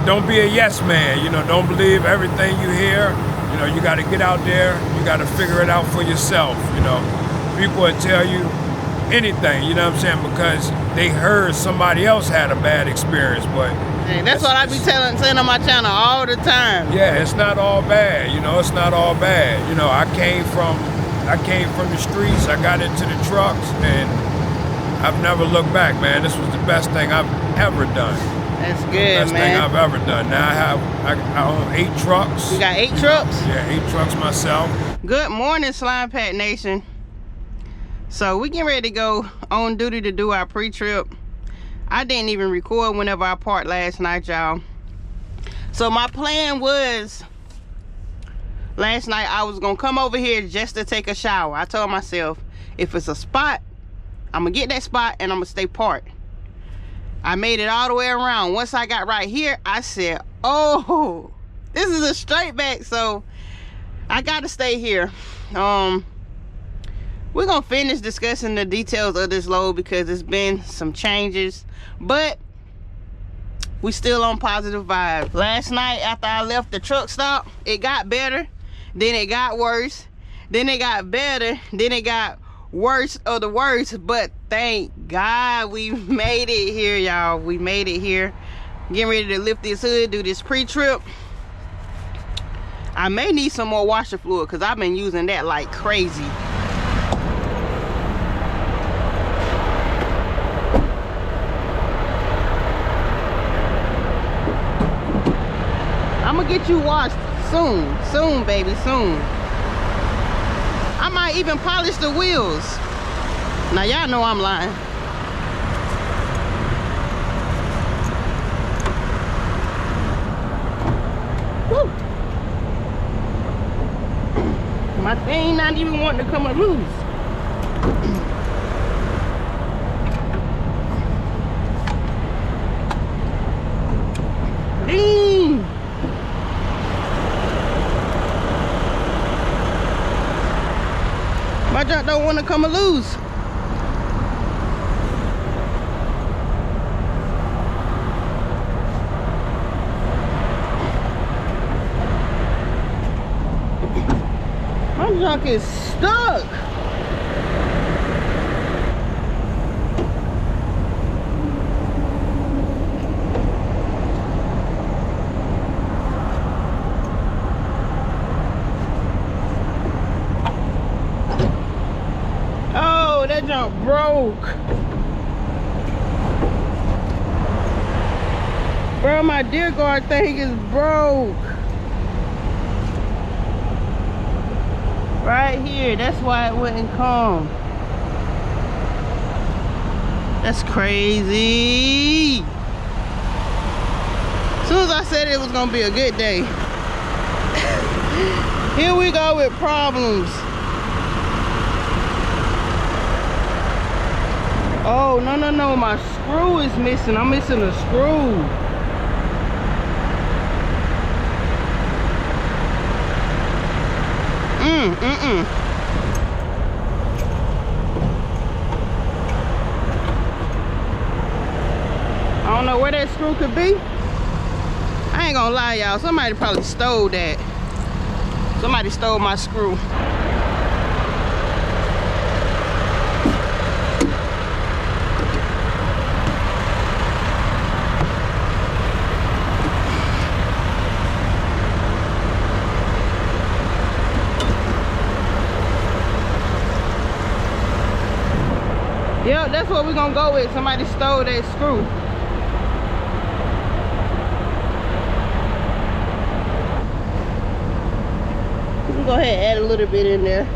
don't be a yes man. You know, don't believe everything you hear. You know, you got to get out there. You got to figure it out for yourself. You know, people will tell you anything. You know what I'm saying? Because they heard somebody else had a bad experience, but. Hey, that's what I be saying on my channel all the time. Yeah, it's not all bad. You know, it's not all bad. You know, I came from the streets. I got into the trucks, and I've never looked back, man. This was the best thing I've ever done. That's good, best man. thing I've ever done. Now I own 8 trucks. You got 8 trucks? Yeah, 8 trucks myself. Good morning, Slimepack Nation. So we getting ready to go on duty to do our pre-trip. I didn't even record whenever I parked last night, y'all. So my plan was, last night I was gonna come over here just to take a shower. I told myself, if it's a spot, I'm gonna get that spot and I'm gonna stay parked. I made it all the way around. Once I got right here, I said, oh, this is a straight back, so I gotta stay here. We're gonna finish discussing the details of this load because there's been some changes, but we still on positive vibes. Last night after I left the truck stop, it got better, then it got worse, then it got better, then it got worse of the worst, but thank God we made it here, y'all. We made it here. Getting ready to lift this hood, do this pre-trip. I may need some more washer fluid because I've been using that like crazy. I'm gonna get you washed soon, baby, soon. I might even polish the wheels. Now y'all know I'm lying. Woo. My thing not even wanting to come loose. Dang. My truck don't want to come loose. My truck is stuck. That junk broke. Bro, my deer guard thing is broke. Right here, that's why it wouldn't come. That's crazy. As soon as I said it was gonna be a good day. Here we go with problems. Oh, no, my screw is missing. I'm missing a screw. I don't know where that screw could be. I ain't gonna lie, y'all. Somebody probably stole that. Somebody stole my screw. Yep, that's what we're gonna go with. Somebody stole that screw. We can go ahead and add a little bit in there.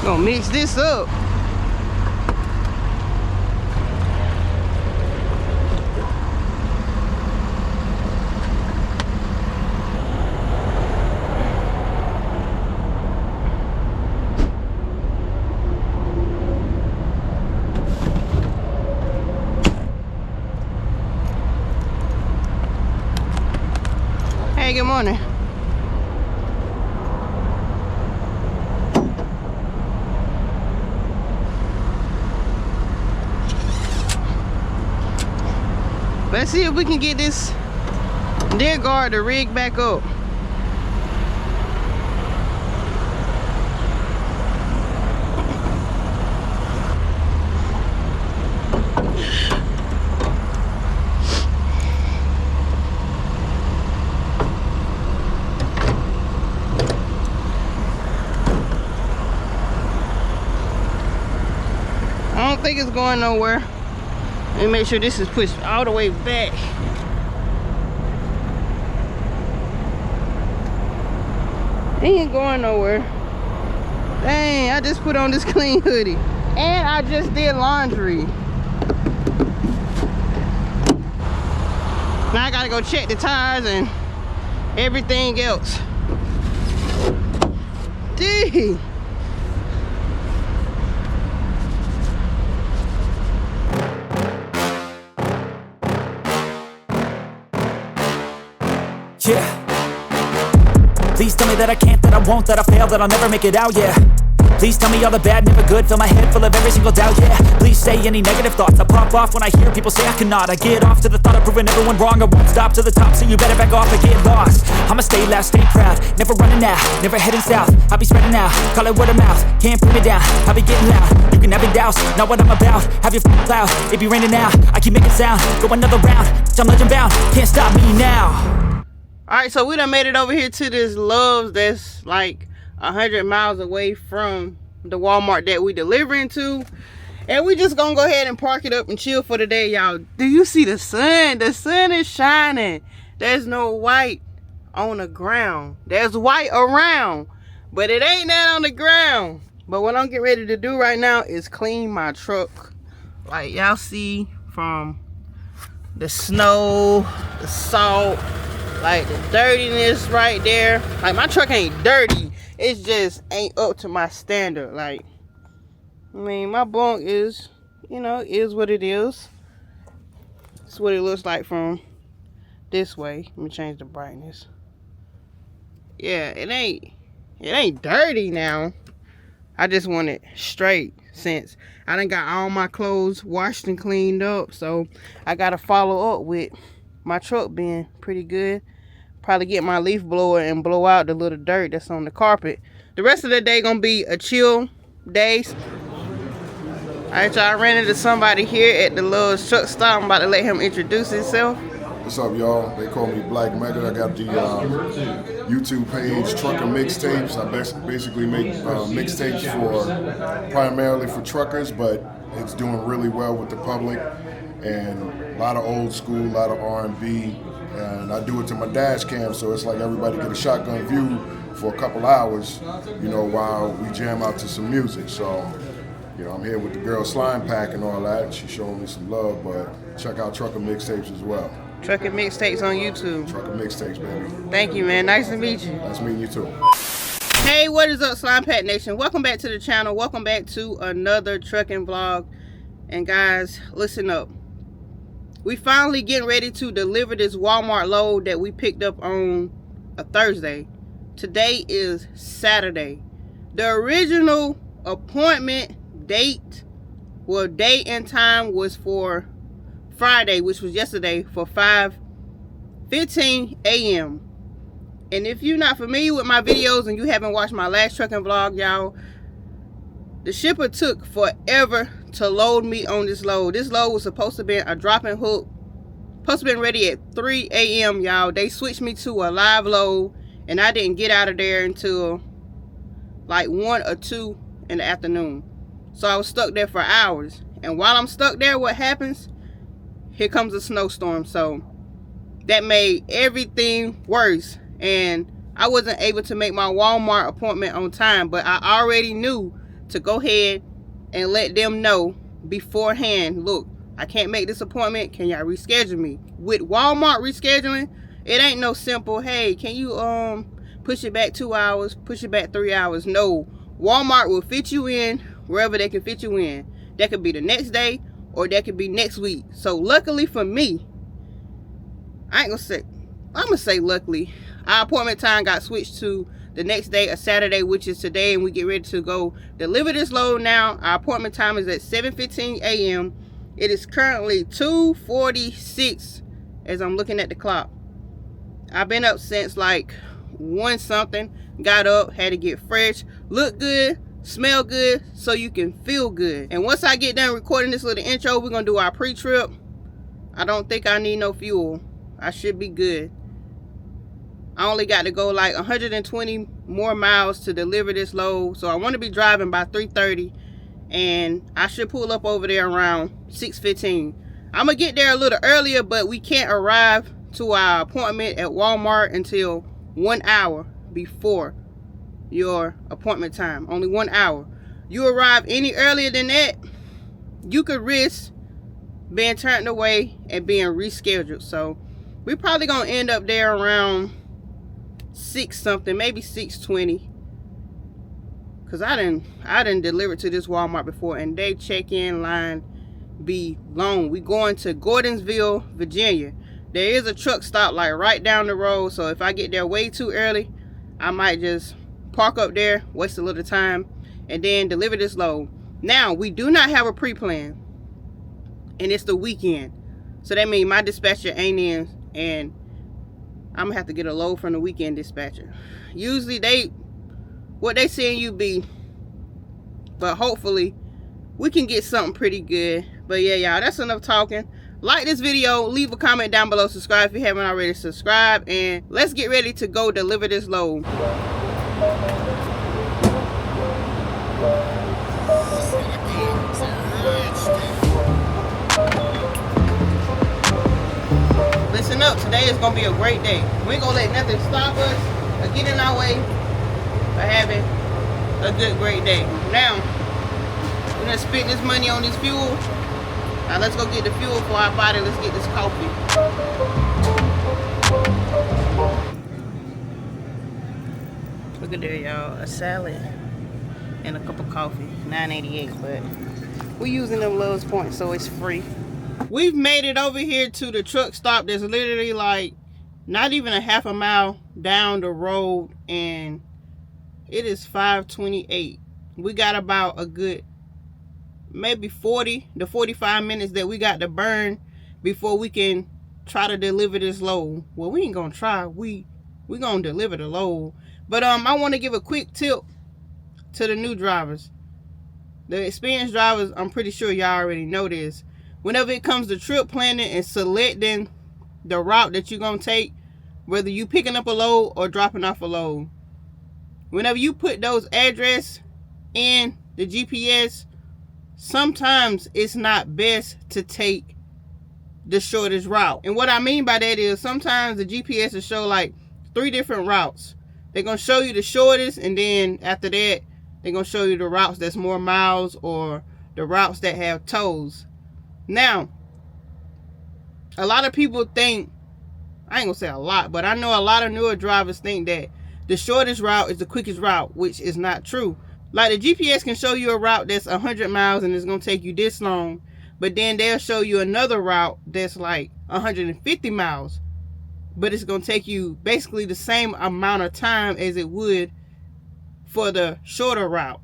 Gonna mix this up. good morning. Let's see if we can get this deer guard to rig back up. I don't think it's going nowhere. Let me make sure this is pushed all the way back. It ain't going nowhere. Dang, I just put on this clean hoodie. And I just did laundry. Now I gotta go check the tires and everything else. Dang. Yeah. Please tell me that I can't, that I won't, that I fail, that I'll never make it out, yeah. Please tell me all the bad, never good, fill my head full of every single doubt, yeah. Please say any negative thoughts, I pop off when I hear people say I cannot. I get off to the thought of proving everyone wrong, I won't stop to the top, so you better back off and get lost. I'ma stay loud, stay proud, never running out, never heading south. I'll be spreading out, call it word of mouth, can't put me down, I'll be getting loud. You can have your doubts, not what I'm about, have your cloud, it be raining now, I keep making sound, go another round, I'm legend bound, can't stop me now. Alright, so we done made it over here to this Love's that's like 100 miles away from the Walmart that we delivering to. And we just gonna go ahead and park it up and chill for the day, y'all. Do you see the sun? The sun is shining. There's no white on the ground. There's white around, but it ain't that on the ground. But what I'm getting ready to do right now is clean my truck. Like y'all see from the snow, the salt, like the dirtiness right there. Like my truck ain't dirty, it's just ain't up to my standard. Like, I mean, my bunk is, you know, is what it is. It's what it looks like from this way. Let me change the brightness. Yeah, it ain't dirty now. I just want it straight since I done got all my clothes washed and cleaned up. So I gotta follow up with my truck being pretty good. Probably get my leaf blower and blow out the little dirt that's on the carpet. The rest of the day gonna be a chill day. Alright, y'all, I ran into somebody here at the little truck stop. I'm about to let him introduce himself. What's up, y'all? They call me Black Mega. I got the YouTube page, Trucker Mixtapes. I basically make mixtapes for primarily for truckers, but it's doing really well with the public. And a lot of old school, a lot of R&B. And I do it to my dash cam, so it's like everybody get a shotgun view for a couple hours, you know, while we jam out to some music. So, you know, I'm here with the girl Slimepack and all that. She's showing me some love, but check out Trucker Mixtapes as well. Trucker Mixtapes on YouTube. Trucker Mixtapes, baby. Thank you, man. Nice to meet you. Nice meeting you too. Hey, what is up, Slimepack Nation? Welcome back to the channel. Welcome back to another trucking vlog. And guys, listen up. We finally getting ready to deliver this Walmart load that we picked up on a Thursday. Today is Saturday. The original appointment date, well, date and time was for Friday, which was yesterday, for 5:15 a.m. And if you're not familiar with my videos and you haven't watched my last trucking vlog, y'all, the shipper took forever to load me on this load. This load was supposed to be a dropping hook, supposed to be ready at 3 a.m. y'all. They switched me to a live load and I didn't get out of there until like 1 or 2 in the afternoon. So I was stuck there for hours. And while I'm stuck there, what happens? Here comes a snowstorm. So that made everything worse. And I wasn't able to make my Walmart appointment on time, but I already knew to go ahead and let them know beforehand, look, I can't make this appointment, can y'all reschedule me? With Walmart rescheduling, it ain't no simple, hey, can you push it back 2 hours, push it back 3 hours? No, Walmart will fit you in wherever they can fit you in. That could be the next day or that could be next week. So luckily for me, I ain't gonna say, I'm gonna say luckily, our appointment time got switched to the next day, a Saturday, which is today, and we get ready to go deliver this load now. Our appointment time is at 7:15 a.m. It is currently 2:46 as I'm looking at the clock. I've been up since like 1 something, got up, had to get fresh, look good, smell good, so you can feel good. And once I get done recording this little intro, we're gonna do our pre-trip. I don't think I need no fuel. I should be good. I only got to go like 120 more miles to deliver this load. So I want to be driving by 3:30, and I should pull up over there around 6:15. I'm going to get there a little earlier, but we can't arrive to our appointment at Walmart until 1 hour before your appointment time. Only 1 hour. You arrive any earlier than that, you could risk being turned away and being rescheduled. So we probably going to end up there around 6 something, maybe 6:20, because I didn't deliver to this Walmart before, and they check-in line be long. We going to Gordonsville, Virginia. There is a truck stop like right down the road, so if I get there way too early, I might just park up there, waste a little time, and then deliver this load. Now, we do not have a pre-plan, and it's the weekend, so that means my dispatcher ain't in, and I'm gonna have to get a load from the weekend dispatcher. Usually what they saying you be, but hopefully we can get something pretty good. But yeah, y'all, that's enough talking. Like this video, leave a comment down below, subscribe if you haven't already, subscribe, and let's get ready to go deliver this load. Listen up, today is gonna be a great day. We ain't gonna let nothing stop us or get in our way for having a good, great day. Now, we're gonna spend this money on this fuel. Now let's go get the fuel for our body. Let's get this coffee. Look at there, y'all. A salad and a cup of coffee. $9.88, but we're using them Lowe's points, so it's free. We've made it over here to the truck stop that's literally like not even a half a mile down the road, and it is 5:28. We got about a good maybe 40 to 45 minutes that we got to burn before we can try to deliver this load. Well, we ain't gonna try, we gonna deliver the load. But I want to give a quick tip to the new drivers. The experienced drivers, I'm pretty sure y'all already know this. Whenever it comes to trip planning and selecting the route that you're going to take, whether you picking up a load or dropping off a load, whenever you put those addresses in the GPS, sometimes it's not best to take the shortest route. And what I mean by that is sometimes the GPS will show like 3 different routes. They're going to show you the shortest, and then after that, they're going to show you the routes that's more miles or the routes that have tolls. Now, a lot of people think, I ain't gonna say a lot, but I know a lot of newer drivers think that the shortest route is the quickest route, which is not true. Like, the GPS can show you a route that's 100 miles and it's gonna take you this long, but then they'll show you another route that's like 150 miles, but it's gonna take you basically the same amount of time as it would for the shorter route.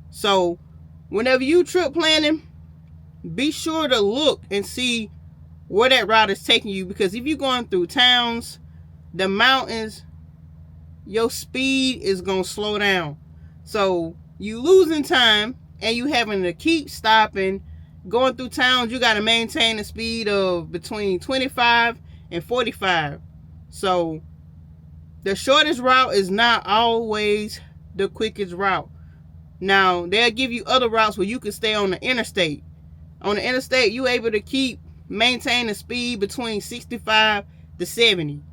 So whenever you trip planning, be sure to look and see where that route is taking you, because if you're going through towns, the mountains, your speed is going to slow down. So you losing time and you having to keep stopping. Going through towns, you got to maintain a speed of between 25 and 45. So the shortest route is not always the quickest route. Now, they'll give you other routes where you can stay on the interstate. On the interstate, you're able to maintain the speed between 65 to 70.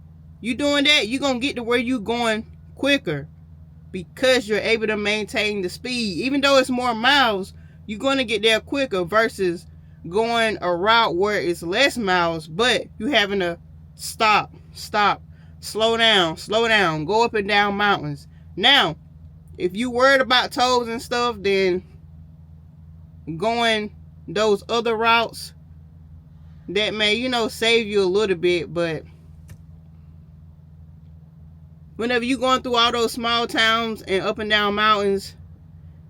You doing that, you're going to get to where you're going quicker because you're able to maintain the speed. Even though it's more miles, you're going to get there quicker versus going a route where it's less miles, but you having to stop, slow down, go up and down mountains. Now, if you worried about tolls and stuff, then going those other routes that may, save you a little bit, but whenever you going through all those small towns and up and down mountains,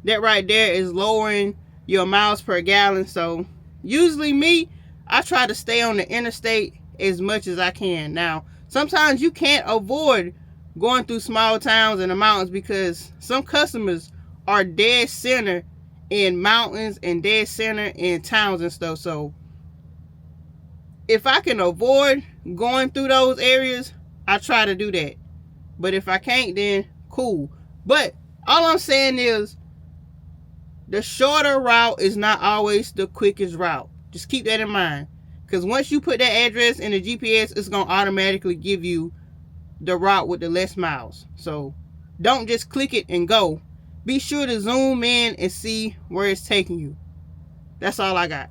that right there is lowering your miles per gallon. So usually me, I try to stay on the interstate as much as I can. Now, sometimes you can't avoid going through small towns and the mountains because some customers are dead center in mountains and dead center in towns and stuff. So if I can avoid going through those areas, I try to do that. But if I can't, then cool. But all I'm saying is the shorter route is not always the quickest route. Just keep that in mind. Because once you put that address in the GPS, it's going to automatically give you the route with the less miles. So don't just click it and go. Be sure to zoom in and see where it's taking you. That's all I got.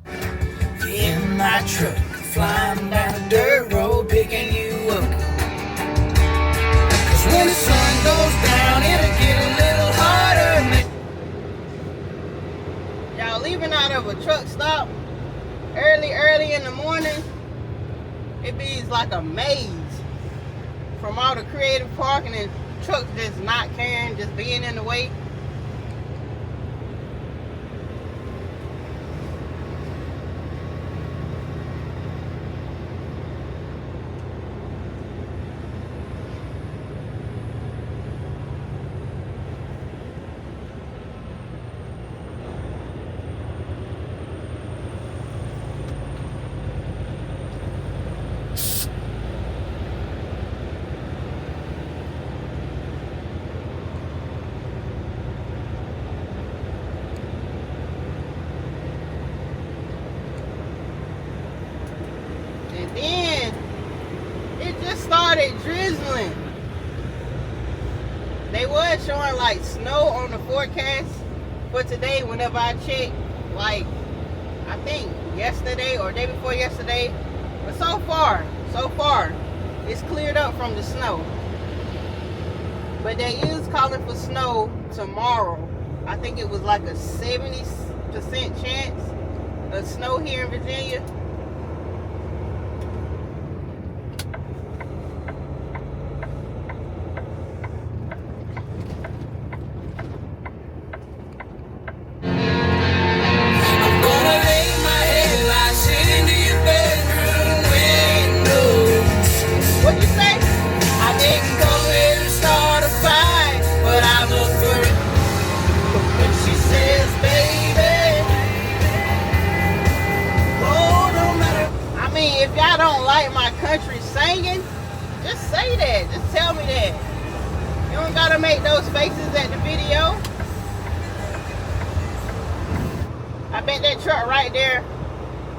In my truck, flying down the dirt road, picking you up. 'Cause when the sun goes down, it'll get a little harder. Y'all, leaving out of a truck stop early in the morning, it be like a maze from all the creative parking and trucks just not caring, just being in the way. And then it just started drizzling. They was showing like snow on the forecast for today whenever I checked, like I think yesterday or day before yesterday. But so far, it's cleared up from the snow. But they is calling for snow tomorrow. I think it was like a 70% chance of snow here in Virginia. If y'all don't like my country singing, just say that. Just tell me that. You don't gotta make those faces at the video. I bet that truck right there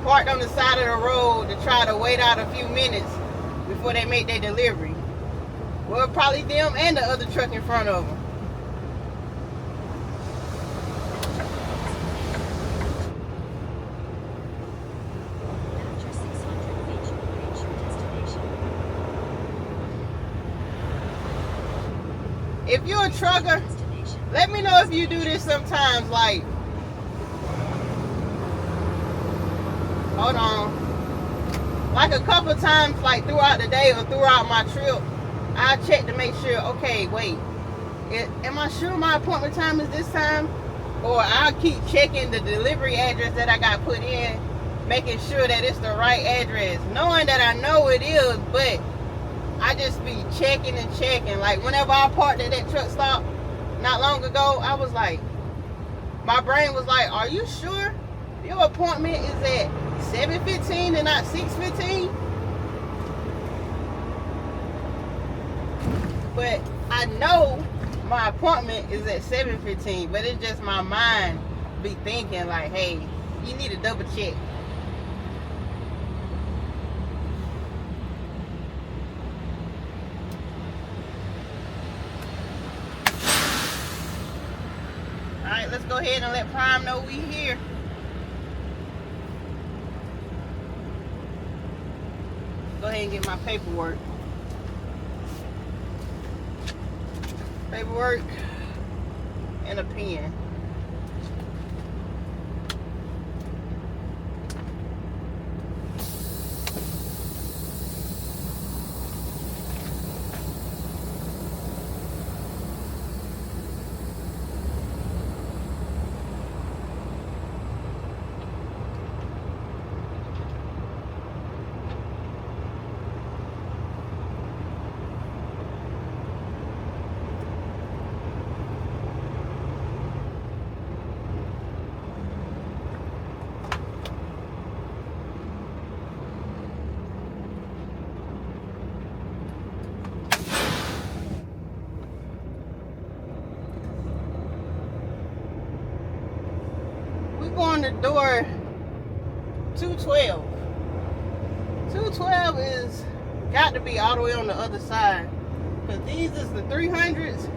parked on the side of the road to try to wait out a few minutes before they make their delivery. Well, probably them and the other truck in front of them. If you're a trucker, let me know if you do this sometimes. Like, hold on. Like a couple times, like throughout the day or throughout my trip, I check to make sure, okay, wait, am I sure my appointment time is this time? Or I'll keep checking the delivery address that I got put in, making sure that it's the right address. Knowing that I know it is, but I just be checking and checking. Like whenever I parked at that truck stop not long ago, I was like, my brain was like, are you sure your appointment is at 7:15 and not 6:15? But I know my appointment is at 7:15, but it's just my mind be thinking like, hey, you need to double check. Alright, let's go ahead and let Prime know we here. Go ahead and get my paperwork. Paperwork and a pen. going to door 212. 212 is got to be all the way on the other side, because these is the 300s,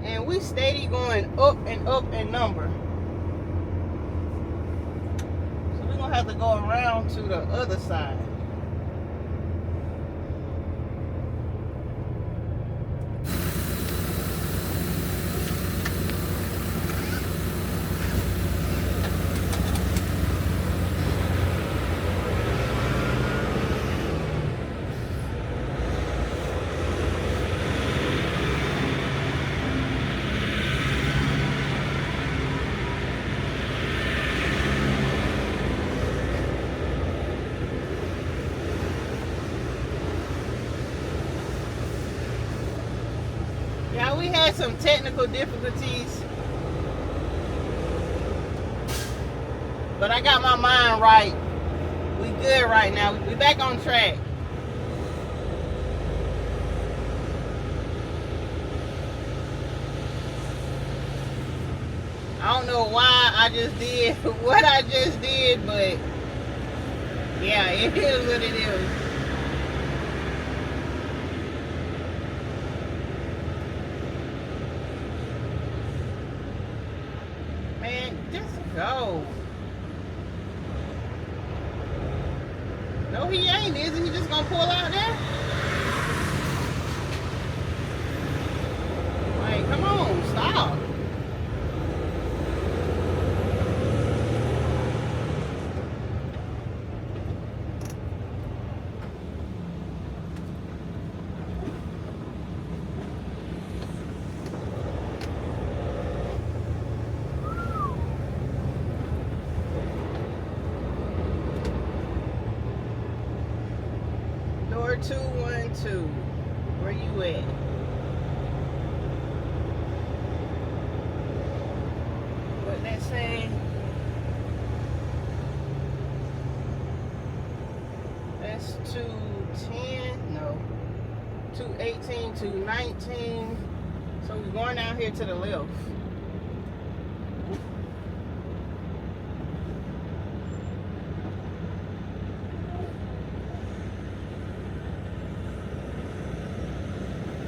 and we steady going up in number. So we're gonna have to go around to the other side. Yeah, we had some technical difficulties, but I got my mind right. We good right now. We back on track. I don't know why I just did what I just did, but yeah, it is what it is. Man, just go. No, he ain't, is he? He just gonna pull out there? Like, come on, stop. Door 212. Where you at? What that say? That's 210. No. 218, 219. So we're going down here to the left.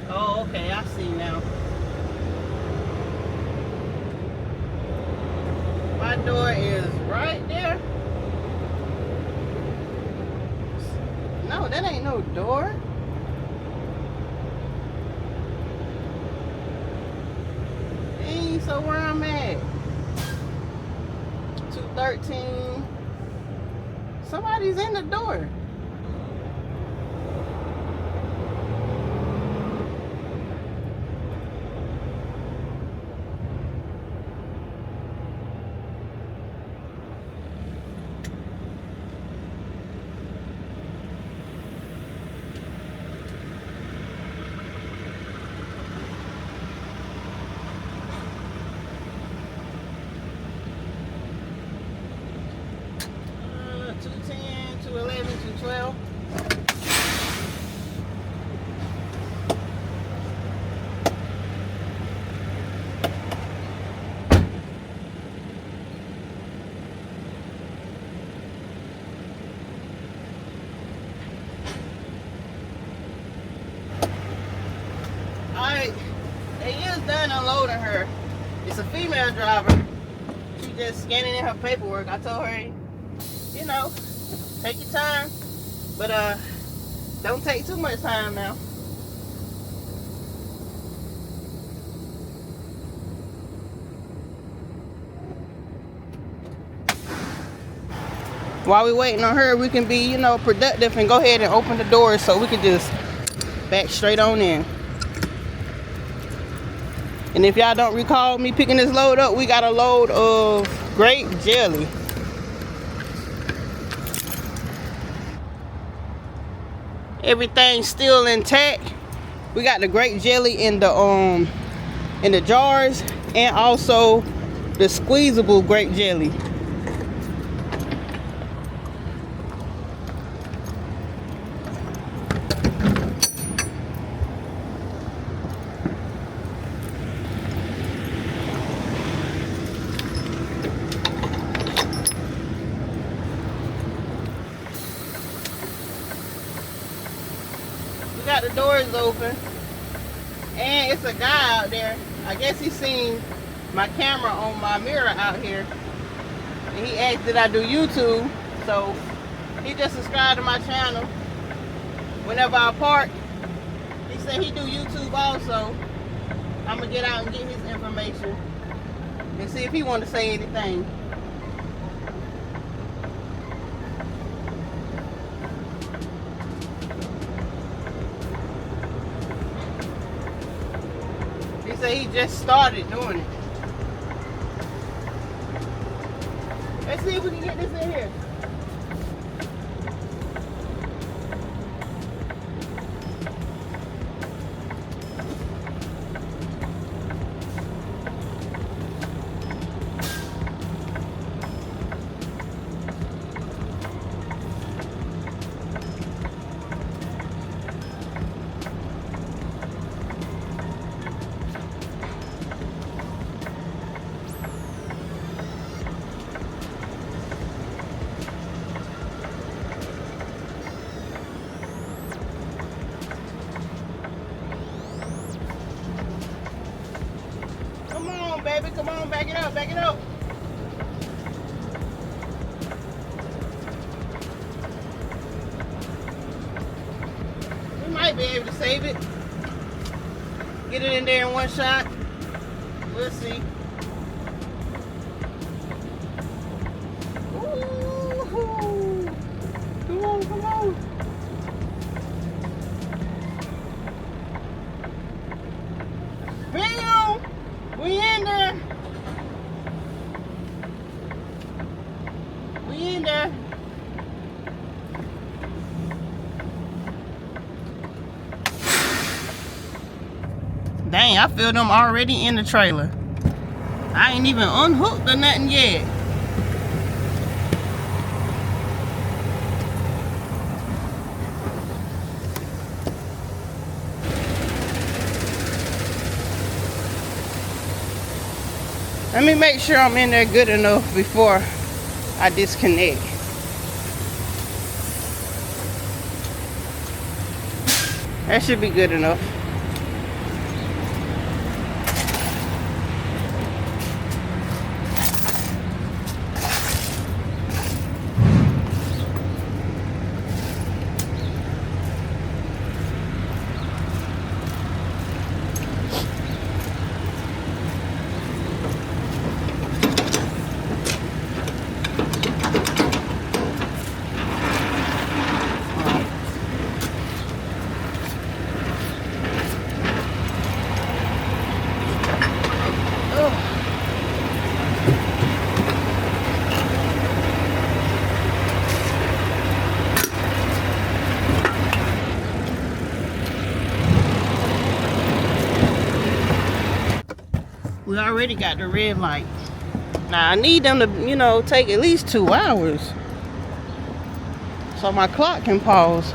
Oh, okay, I see now. My door is right there. No, that ain't no door. Dang, so where I'm at? 213. Somebody's in the door. Alright, they is done unloading her. It's a female driver. She just scanning in her paperwork. I told her, you know, take your time, but don't take too much time now. While we waiting on her, we can be, you know, productive and go ahead and open the doors so we can just back straight on in. And if y'all don't recall me picking this load up, we got a load of grape jelly. Everything's still intact. We got the grape jelly in the jars, and also the squeezable grape jelly. got the doors open. And it's a guy out there. I guess he seen my camera on my mirror out here. And he asked did I do YouTube. So he just subscribed to my channel. Whenever I park, he said he do YouTube also. I'm gonna get out and get his information and see if he want to say anything. He said he just started doing it. Let's see if we can get this in here. Baby, come on, back it up, back it up. We might be able to save it. Get it in there in one shot. We'll see. Ooh, come on, come on. Bam! We in there. We in there. Dang, I feel them already in the trailer. I ain't even unhooked or nothing yet. Let me make sure I'm in there good enough before I disconnect. That should be good enough. We already got the red light. Now I need them to, you know, take at least 2 hours so my clock can pause.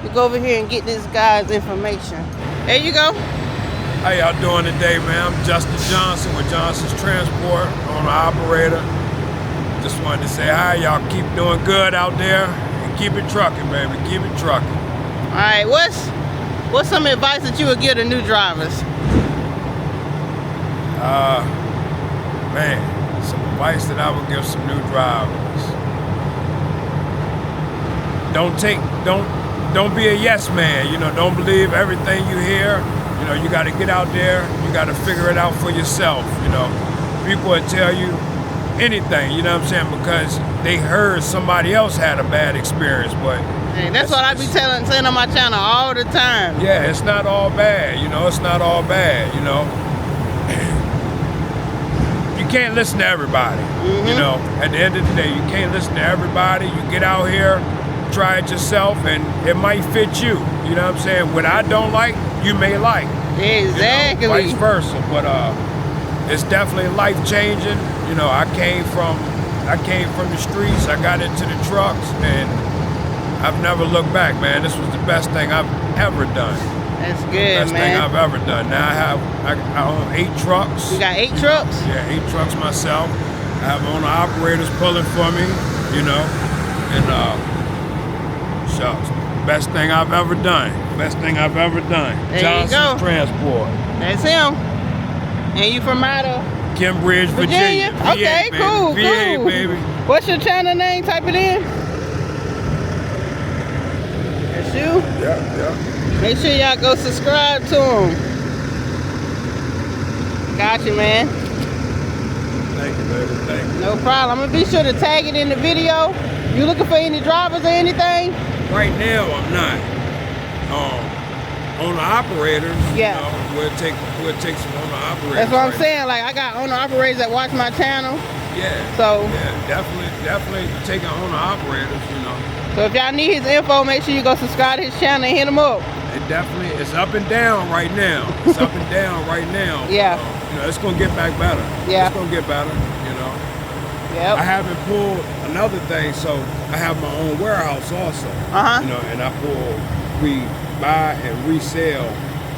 We go over here and get this guy's information. There you go. How y'all doing today, man? I'm Justin Johnson with Johnson's Transport, owner operator. Just wanted to say hi. Y'all keep doing good out there and keep it trucking, baby. Keep it trucking. All right, what's some advice that you would give to new drivers? Man, some advice that I would give some new drivers. Don't be a yes man. You know, don't believe everything you hear. You know, you got to get out there. You got to figure it out for yourself. You know, people will tell you anything. You know what I'm saying? Because they heard somebody else had a bad experience, but. Hey, that's what I be saying on my channel all the time. Yeah, it's not all bad, you know, it's not all bad, you know. You can't listen to everybody, you know. At the end of the day, you can't listen to everybody. You get out here, try it yourself, and it might fit you. You know what I'm saying? What I don't like, you may like. Exactly. You know, vice versa, but it's definitely life-changing. You know, I came from the streets, I got into the trucks, and I've never looked back, man. This was the best thing I've ever done. That's good, Best man. thing I've ever done. Now I own 8 trucks. You got 8 trucks? Yeah, 8 trucks myself. I have owner operators pulling for me, you know. And shucks, best thing I've ever done. Best thing I've ever done. There Johnson's you go. Transport. That's him. And you from out of Cambridge, Virginia. Okay, VA, cool, VA, cool. baby. What's your channel name? Type it in. That's you. Yeah. Make sure y'all go subscribe to him. Got you, man. Thank you, baby. Thank you. No problem. I'm gonna be sure to tag it in the video. You looking for any drivers or anything? Right now, I'm not. Owner operators. Yeah. You know, we'll take some owner operators. That's what I'm right saying. Like, I got owner operators that watch my channel. Yeah. So yeah, definitely taking owner operators. You know. So if y'all need his info, make sure you go subscribe to his channel and hit him up. It's up and down right now. It's up and down right now. Yeah. You know, it's gonna get back better. Yeah. It's gonna get better. You know. Yep. I haven't pulled another thing, so I have my own warehouse also. Uh-huh. You know, and we buy and resell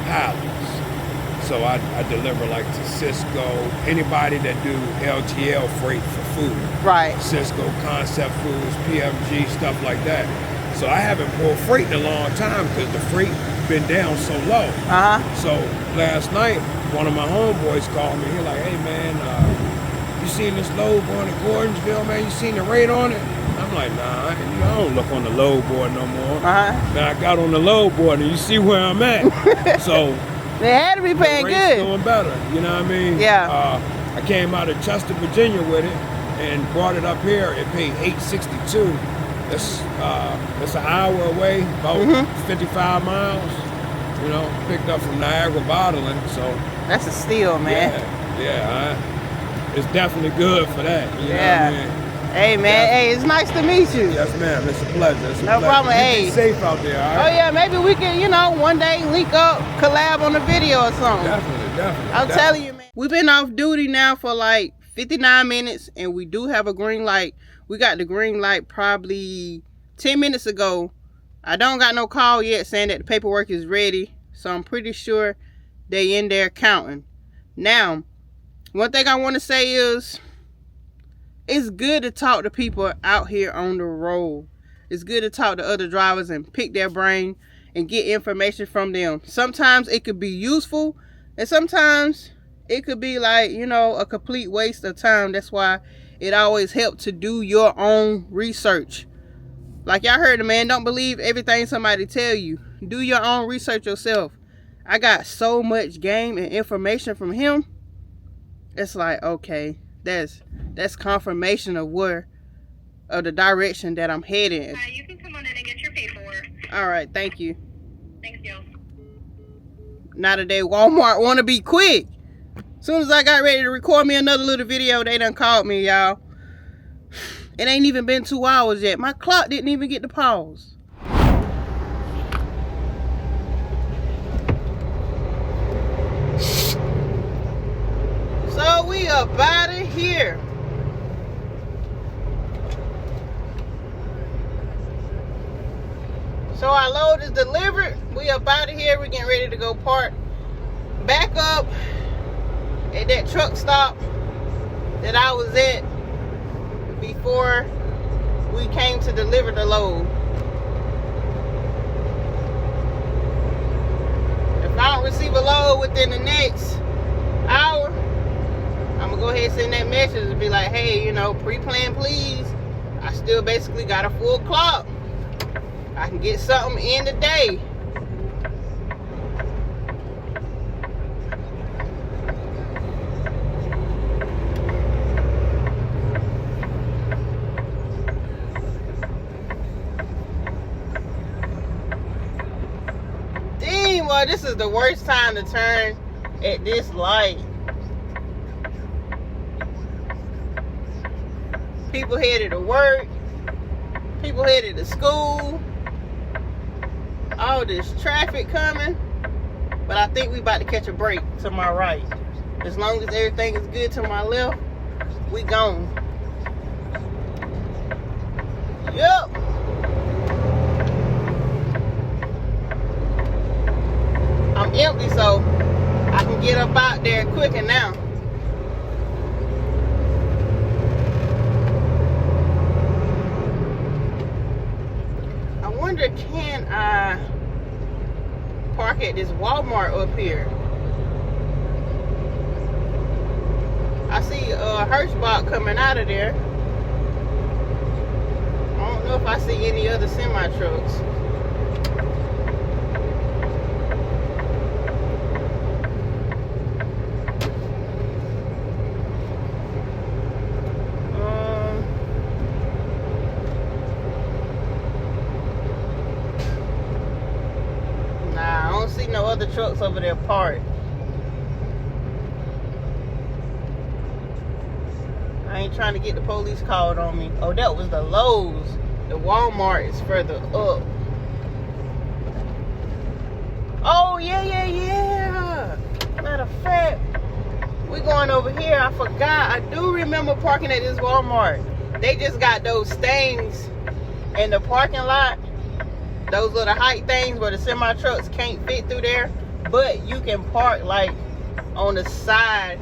pilots. So I deliver like to Cisco, anybody that do LTL freight for food. Right. Cisco, Concept Foods, PFG, stuff like that. So I haven't pulled freight in a long time because the freight been down so low. Uh-huh. So last night, one of my homeboys called me. He like, hey man, you seen this load going to Gordonsville, man? You seen the rate on it? I'm like, nah, I don't look on the load board no more. Uh-huh. Now I got on the load board and you see where I'm at. So they had to be paying the rate's good. doing better, you know what I mean? Yeah. I came out of Chester, Virginia with it and brought it up here. It paid $8.62. That's an hour away, about 55 miles. You know, picked up from Niagara Bottling, so. That's a steal, man. Yeah, it's definitely good for that. You know what I mean? Hey, man, hey, it's nice to meet you. Yes, ma'am, it's a pleasure. No problem, hey. Be safe out there, all right? Oh, yeah, maybe we can, you know, one day link up, collab on a video or something. Definitely. I'm telling you, man. We've been off duty now for like 59 minutes, and we do have a green light. We got the green light probably 10 minutes ago. I don't got no call yet saying that the paperwork is ready, so I'm pretty sure they in there counting. Now, one thing I want to say is it's good to talk to people out here on the road. It's good to talk to other drivers and pick their brain and get information from them. Sometimes it could be useful, and sometimes it could be like, you know, a complete waste of time. That's why it always helps to do your own research. Like y'all heard, man, don't believe everything somebody tell you. Do your own research yourself. I got so much game and information from him. It's like, okay, that's confirmation of the direction that I'm heading. You can come on in and get your paperwork. All right, thank you. Thanks, Jill. Now today, Walmart want to be quick. As soon as I got ready to record me another little video, they done called me, y'all. It ain't even been 2 hours yet. My clock didn't even get to pause. So we up out of here. So our load is delivered. We up out of here. We're getting ready to go park back up at that truck stop that I was at before we came to deliver the load. If I don't receive a load within the next hour, I'm gonna go ahead and send that message and be like, hey, you know, pre-plan please. I still basically got a full clock. I can get something in today. Damn, well, this is the worst time to turn at this light. People headed to work. People headed to school. All this traffic coming. But I think we about to catch a break to my right. As long as everything is good to my left, we gone. Yup. I'm empty, so I can get up out there quicker now. wonder, can I park at this Walmart up here? I see a Hirschbach coming out of there. I don't know if I see any other semi trucks. Nah, I don't see no other trucks over there parked. I ain't trying to get the police called on me. Oh, that was the Lowe's. The Walmart is further up. Oh, yeah. Matter of fact, we going over here. I forgot. I do remember parking at this Walmart. They just got those things in the parking lot. Those little height things where the semi trucks can't fit through there. But you can park like on the side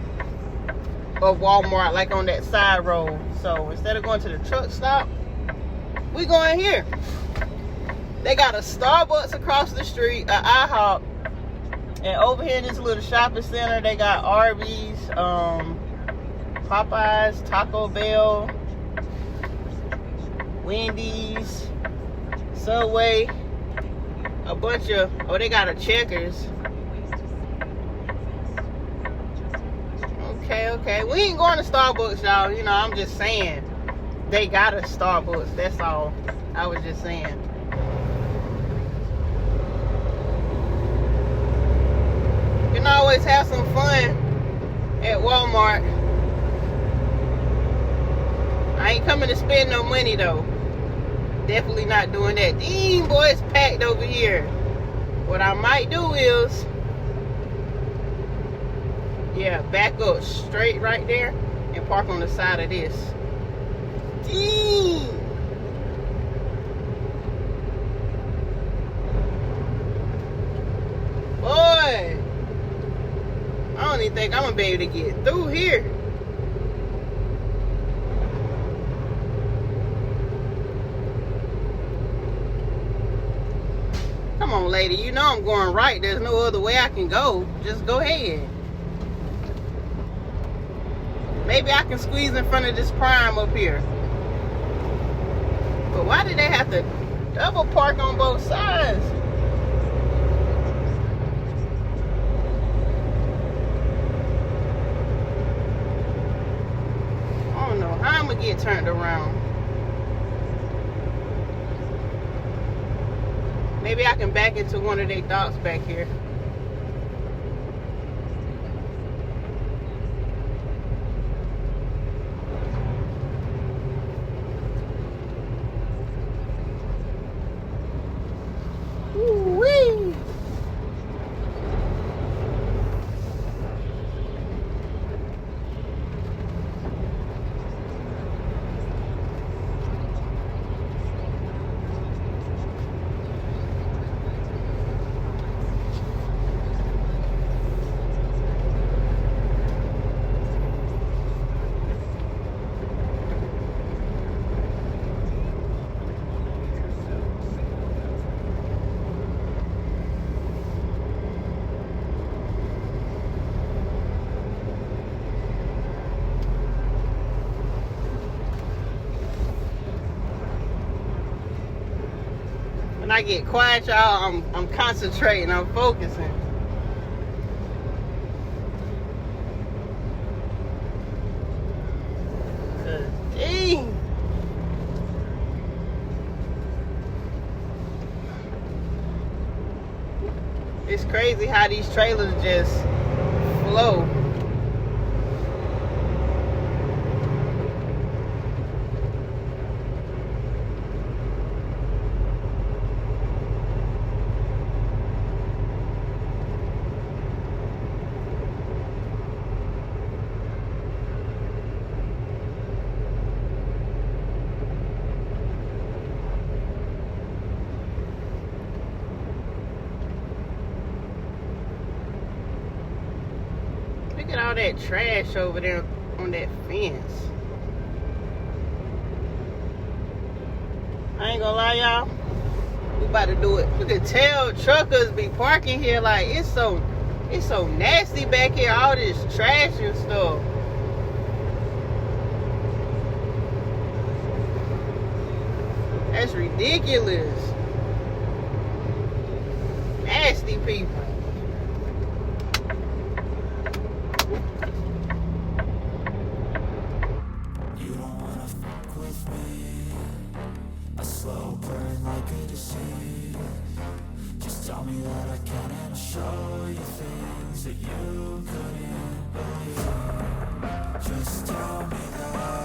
of Walmart, like on that side road. So instead of going to the truck stop, we going here. They got a Starbucks across the street, a IHOP, and over here in this little shopping center, they got Arby's, Popeyes, Taco Bell, Wendy's, Subway, a bunch of, oh, they got a Checkers. Okay. We ain't going to Starbucks, y'all. You know, I'm just saying. They got a Starbucks. That's all. I was just saying. You can always have some fun at Walmart. I ain't coming to spend no money, though. Definitely not doing that. Dang, boy, it's packed over here. What I might do is, yeah, back up straight right there and park on the side of this. Dang. Boy, I don't even think I'm gonna be able to get through here. Come on, lady, you know I'm going right. There's no other way I can go. Just go ahead. Maybe I can squeeze in front of this Prime up here. But why did they have to double park on both sides? I don't know how I'm gonna get turned around. Maybe I can back into one of their docks back here. Woo-wee. When I get quiet, y'all, I'm concentrating, I'm focusing. Dang. It's crazy how these trailers just flow. Look at all that trash over there on that fence. I ain't gonna lie, y'all. We about to do it. You can tell truckers be parking here like it's so nasty back here. All this trash and stuff. That's ridiculous. Nasty people. You don't wanna fuck with me. A slow burn like a disease. Just tell me that I can and I'll show you things that you couldn't believe. Just tell me that